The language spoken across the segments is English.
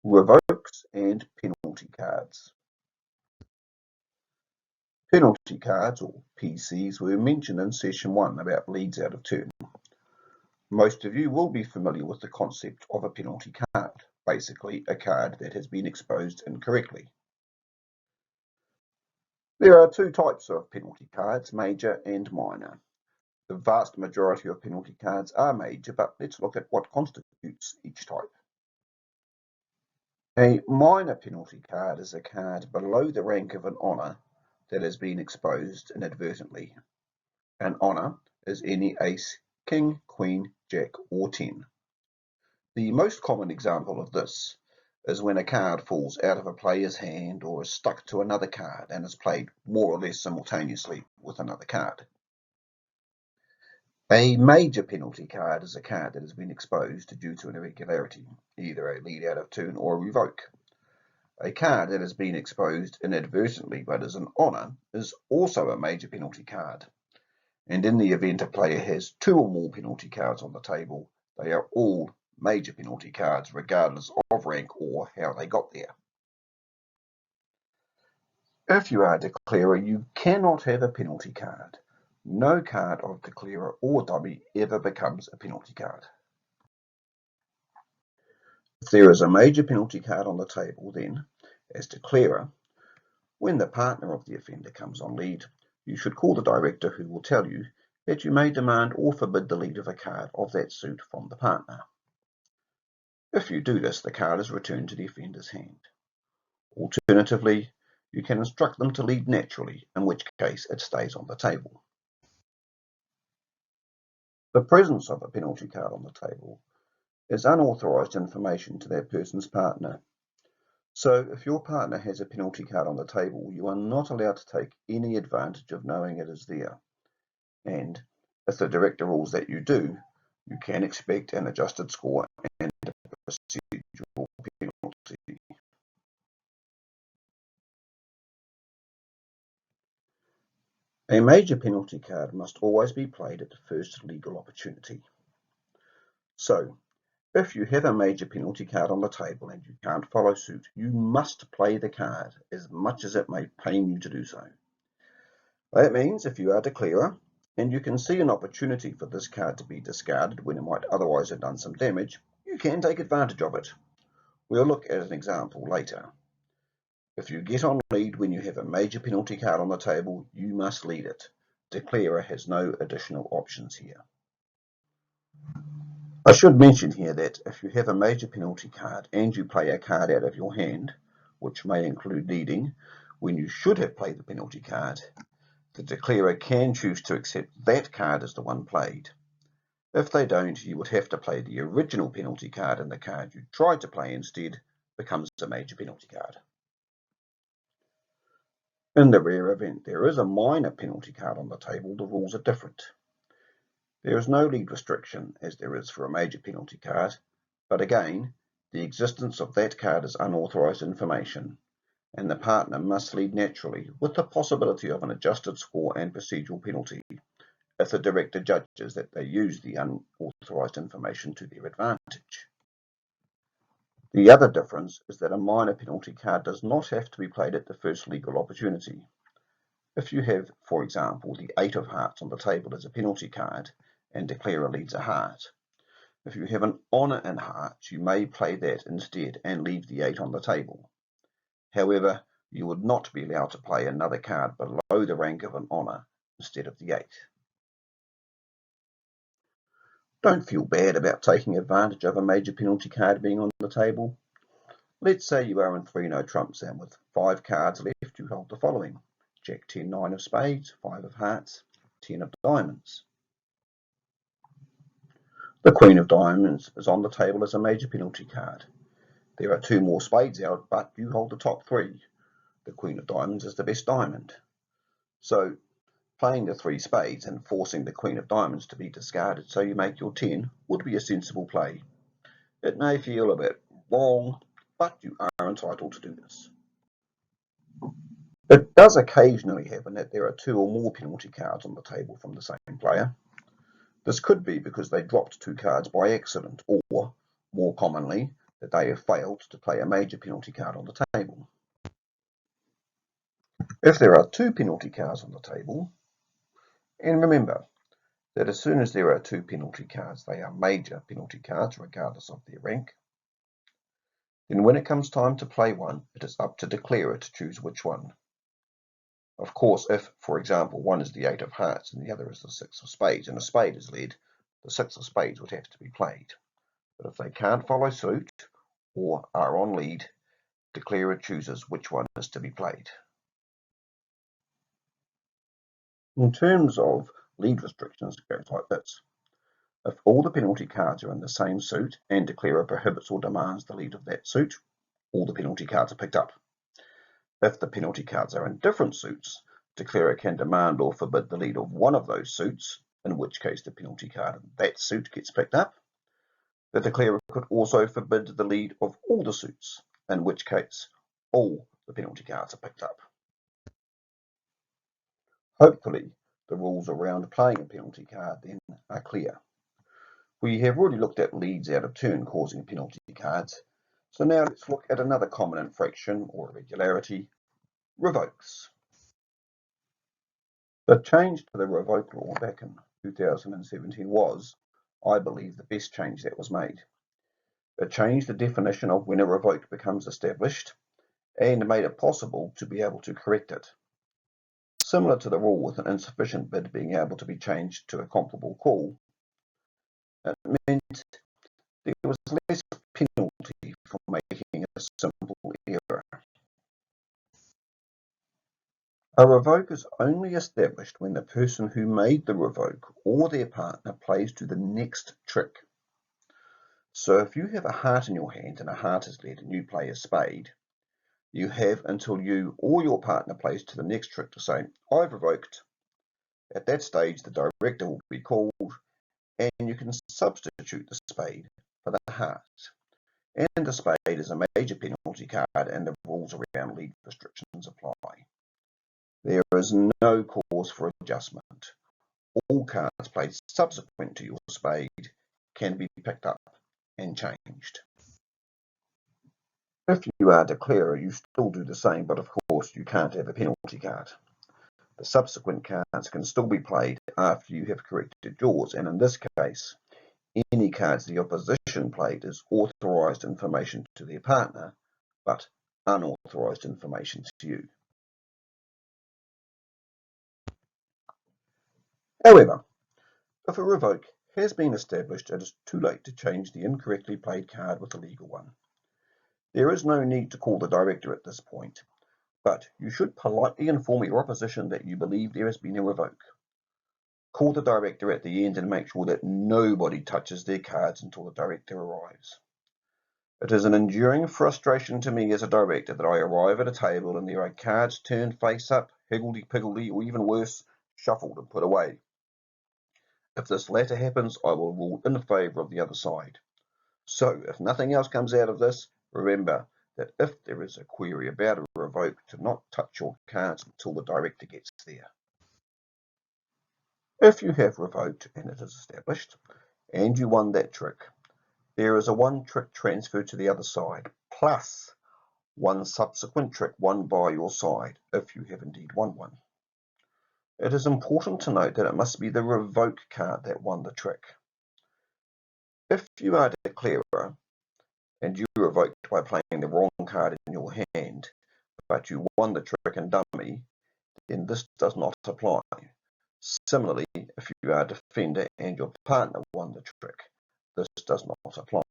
Revokes and penalty cards. Penalty cards, or PCs, were mentioned in session 1 about leads out of turn. Most of you will be familiar with the concept of a penalty card, basically a card that has been exposed incorrectly. There are two types of penalty cards, major and minor. The vast majority of penalty cards are major, but let's look at what constitutes each type. A minor penalty card is a card below the rank of an honour that has been exposed inadvertently. An honour is any ace, king, queen, jack, or 10. The most common example of this is when a card falls out of a player's hand or is stuck to another card and is played more or less simultaneously with another card. A major penalty card is a card that has been exposed due to an irregularity, either a lead out of turn or a revoke. A card that has been exposed inadvertently but is an honour is also a major penalty card. And in the event a player has two or more penalty cards on the table, they are all major penalty cards regardless of rank or how they got there. If you are a declarer, you cannot have a penalty card. No card of declarer or dummy ever becomes a penalty card. If there is a major penalty card on the table, then, as declarer, when the partner of the offender comes on lead, you should call the director, who will tell you that you may demand or forbid the lead of a card of that suit from the partner. If you do this, the card is returned to the offender's hand. Alternatively, you can instruct them to lead naturally, in which case it stays on the table. The presence of a penalty card on the table is unauthorised information to that person's partner. So if your partner has a penalty card on the table, you are not allowed to take any advantage of knowing it is there. And if the director rules that you do, you can expect an adjusted score and a procedural penalty. A major penalty card must always be played at the first legal opportunity. So, if you have a major penalty card on the table and you can't follow suit, you must play the card, as much as it may pain you to do so. That means if you are a declarer and you can see an opportunity for this card to be discarded when it might otherwise have done some damage, you can take advantage of it. We'll look at an example later. If you get on lead when you have a major penalty card on the table, you must lead it. Declarer has no additional options here. I should mention here that if you have a major penalty card and you play a card out of your hand, which may include leading, when you should have played the penalty card, the declarer can choose to accept that card as the one played. If they don't, you would have to play the original penalty card, and the card you tried to play instead becomes a major penalty card. In the rare event there is a minor penalty card on the table, the rules are different. There is no lead restriction as there is for a major penalty card, but again, the existence of that card is unauthorised information, and the partner must lead naturally with the possibility of an adjusted score and procedural penalty if the director judges that they use the unauthorised information to their advantage. The other difference is that a minor penalty card does not have to be played at the first legal opportunity. If you have, for example, the 8 of hearts on the table as a penalty card and declarer leads a heart, if you have an honour in hearts, you may play that instead and leave the 8 on the table. However, you would not be allowed to play another card below the rank of an honour instead of the 8. Don't feel bad about taking advantage of a major penalty card being on the table. Let's say you are in 3-no trumps, and with 5 cards left you hold the following: Jack 10, 9 of spades, 5 of hearts, 10 of diamonds. The Queen of Diamonds is on the table as a major penalty card. There are 2 more spades out, but you hold the top 3. The Queen of Diamonds is the best diamond. So, playing the 3 spades and forcing the Queen of Diamonds to be discarded so you make your 10 would be a sensible play. It may feel a bit wrong, but you are entitled to do this. It does occasionally happen that there are 2 or more penalty cards on the table from the same player. This could be because they dropped 2 cards by accident, or, more commonly, that they have failed to play a major penalty card on the table. If there are 2 penalty cards on the table, and remember that as soon as there are 2 penalty cards, they are major penalty cards regardless of their rank, then when it comes time to play one, it is up to declarer to choose which one. Of course, if, for example, one is the 8 of hearts and the other is the 6 of spades, and a spade is led, the 6 of spades would have to be played. But if they can't follow suit or are on lead, declarer chooses which one is to be played. In terms of lead restrictions, it goes like this. If all the penalty cards are in the same suit and declarer prohibits or demands the lead of that suit, all the penalty cards are picked up. If the penalty cards are in different suits, declarer can demand or forbid the lead of one of those suits, in which case the penalty card in that suit gets picked up. The declarer could also forbid the lead of all the suits, in which case all the penalty cards are picked up. Hopefully, the rules around playing a penalty card then are clear. We have already looked at leads out of turn causing penalty cards, so now let's look at another common infraction or irregularity, revokes. The change to the revoke law back in 2017 was, I believe, the best change that was made. It changed the definition of when a revoke becomes established and made it possible to be able to correct it. Similar to the rule with an insufficient bid being able to be changed to a comparable call, it meant there was less penalty for making a simple error. A revoke is only established when the person who made the revoke or their partner plays to the next trick. So if you have a heart in your hand and a heart is led and you play a spade, you have until you or your partner plays to the next trick to say, I've revoked. At that stage, the director will be called and you can substitute the spade for the heart. And the spade is a major penalty card and the rules around lead restrictions apply. There is no cause for adjustment. All cards played subsequent to your spade can be picked up and changed. If you are declarer, you still do the same, but of course you can't have a penalty card. The subsequent cards can still be played after you have corrected yours, and in this case, any cards the opposition played is authorised information to their partner, but unauthorised information to you. However, if a revoke has been established, it is too late to change the incorrectly played card with a legal one. There is no need to call the director at this point, but you should politely inform your opposition that you believe there has been a revoke. Call the director at the end and make sure that nobody touches their cards until the director arrives. It is an enduring frustration to me as a director that I arrive at a table and there are cards turned face up, higgledy-piggledy, or even worse, shuffled and put away. If this latter happens, I will rule in favour of the other side. So, if nothing else comes out of this, remember that if there is a query about a revoke, to not touch your cards until the director gets there. If you have revoked and it is established, and you won that trick, there is a one trick transfer to the other side, plus one subsequent trick won by your side, if you have indeed won one. It is important to note that it must be the revoke card that won the trick. If you are declarer and you revoked by playing the wrong card in your hand, but you won the trick in dummy, then this does not apply. Similarly, if you are defender and your partner won the trick, this does not apply.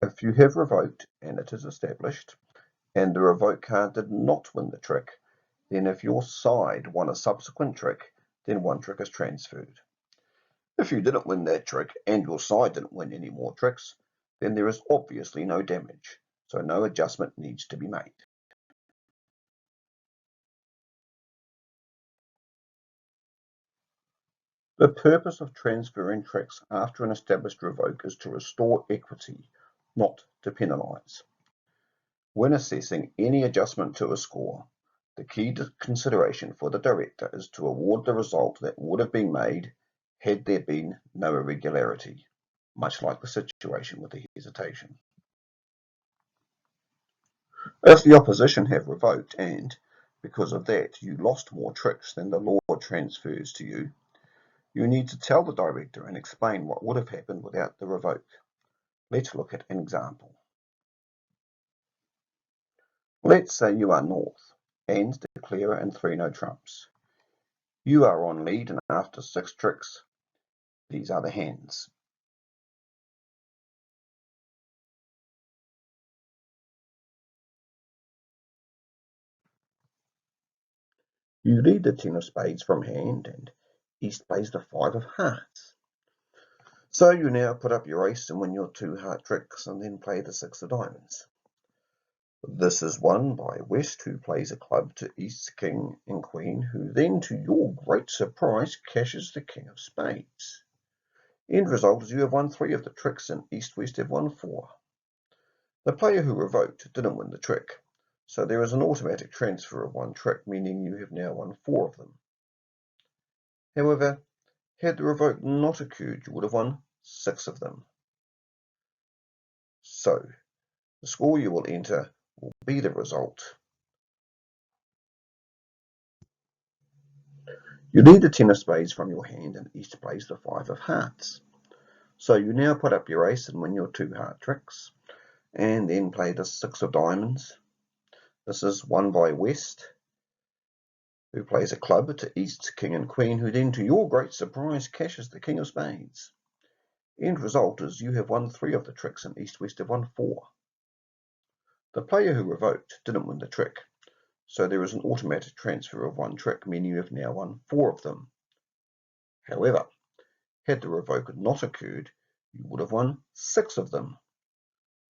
If you have revoked and it is established, and the revoke card did not win the trick, then if your side won a subsequent trick, then one trick is transferred. If you didn't win that trick and your side didn't win any more tricks, then there is obviously no damage, so no adjustment needs to be made. The purpose of transferring tricks after an established revoke is to restore equity, not to penalise. When assessing any adjustment to a score, the key consideration for the director is to award the result that would have been made had there been no irregularity. much like the situation with the hesitation. If the opposition have revoked and, because of that, you lost more tricks than the law transfers to you, you need to tell the director and explain what would have happened without the revoke. Let's look at an example. Let's say you are North and declare and 3 no trumps. You are on lead and after 6 tricks, these are the hands. You lead the 10 of spades from hand and East plays the 5 of hearts. So you now put up your ace and win your 2 heart tricks and then play the 6 of diamonds. This is won by West, who plays a club to East's king and queen, who then, to your great surprise, cashes the king of spades. End result is you have won 3 of the tricks and East-West have won 4. The player who revoked didn't win the trick, so there is an automatic transfer of 1 trick, meaning you have now won 4 of them. However, had the revoke not occurred, you would have won 6 of them. So, the score you will enter will be the result. You lead the 10 of spades from your hand and East plays the 5 of hearts. So you now put up your ace and win your 2 heart tricks, and then play the 6 of diamonds. This is won by West, who plays a club to East's king and queen, who then, to your great surprise, cashes the king of spades. End result is you have won 3 of the tricks and East-West have won 4. The player who revoked didn't win the trick, so there is an automatic transfer of 1 trick, meaning you have now won 4 of them. However, had the revoke not occurred, you would have won 6 of them.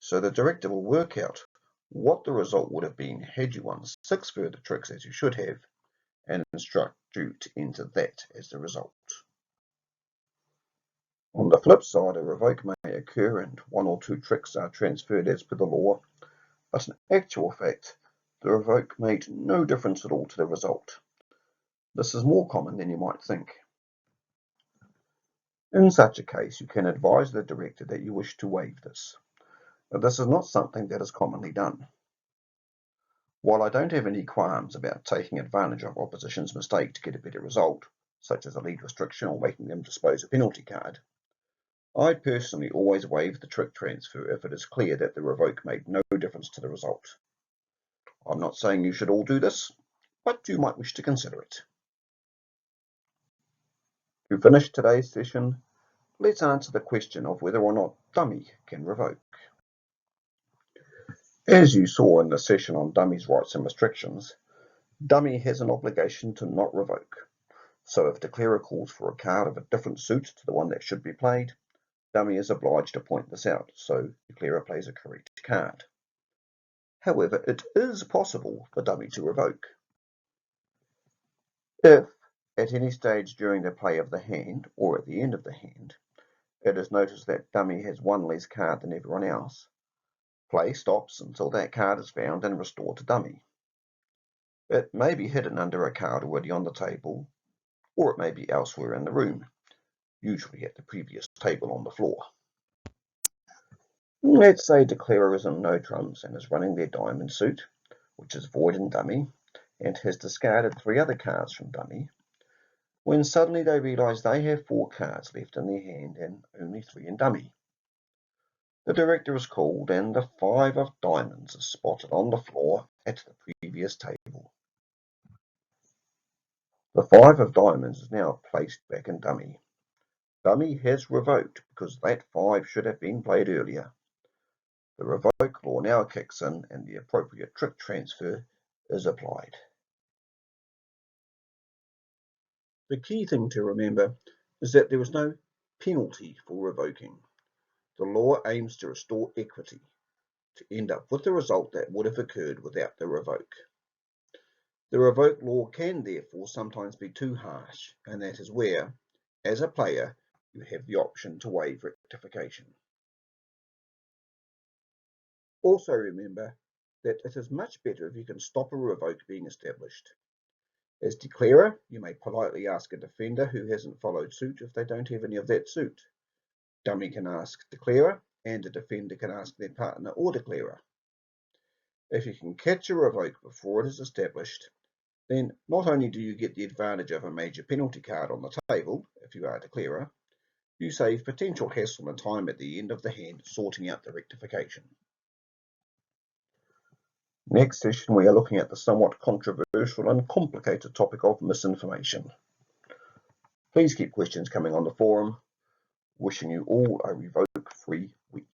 So the director will work out what the result would have been had you won 6 further tricks as you should have, and instruct you to enter that as the result. On the flip side, a revoke may occur and 1 or 2 tricks are transferred as per the law, but in actual fact, the revoke made no difference at all to the result. This is more common than you might think. In such a case, you can advise the director that you wish to waive this. But this is not something that is commonly done. While I don't have any qualms about taking advantage of opposition's mistake to get a better result, such as a lead restriction or making them dispose a penalty card, I personally always waive the trick transfer if it is clear that the revoke made no difference to the result. I'm not saying you should all do this, but you might wish to consider it. To finish today's session, let's answer the question of whether or not dummy can revoke. As you saw in the session on dummy's rights and restrictions, dummy has an obligation to not revoke. So if declarer calls for a card of a different suit to the one that should be played, dummy is obliged to point this out, so declarer plays a correct card. However, it is possible for dummy to revoke. If, at any stage during the play of the hand, or at the end of the hand, it is noticed that dummy has 1 less card than everyone else, play stops until that card is found and restored to dummy. It may be hidden under a card already on the table, or it may be elsewhere in the room, usually at the previous table on the floor. Let's say declarer is in no trumps and is running their diamond suit, which is void in dummy, and has discarded 3 other cards from dummy, when suddenly they realise they have 4 cards left in their hand and only 3 in dummy. The director is called and the 5 of diamonds is spotted on the floor at the previous table. The 5 of diamonds is now placed back in dummy. Dummy has revoked because that 5 should have been played earlier. The revoke law now kicks in and the appropriate trick transfer is applied. The key thing to remember is that there is no penalty for revoking. The law aims to restore equity, to end up with the result that would have occurred without the revoke. The revoke law can therefore sometimes be too harsh, and that is where, as a player, you have the option to waive rectification. Also remember that it is much better if you can stop a revoke being established. As declarer, you may politely ask a defender who hasn't followed suit if they don't have any of that suit. dummy can ask declarer, and a defender can ask their partner or declarer. If you can catch a revoke before it is established, then not only do you get the advantage of a major penalty card on the table, if you are a declarer, you save potential hassle and time at the end of the hand sorting out the rectification. Next session we are looking at the somewhat controversial and complicated topic of misinformation. Please keep questions coming on the forum. Wishing you all a revoke-free week.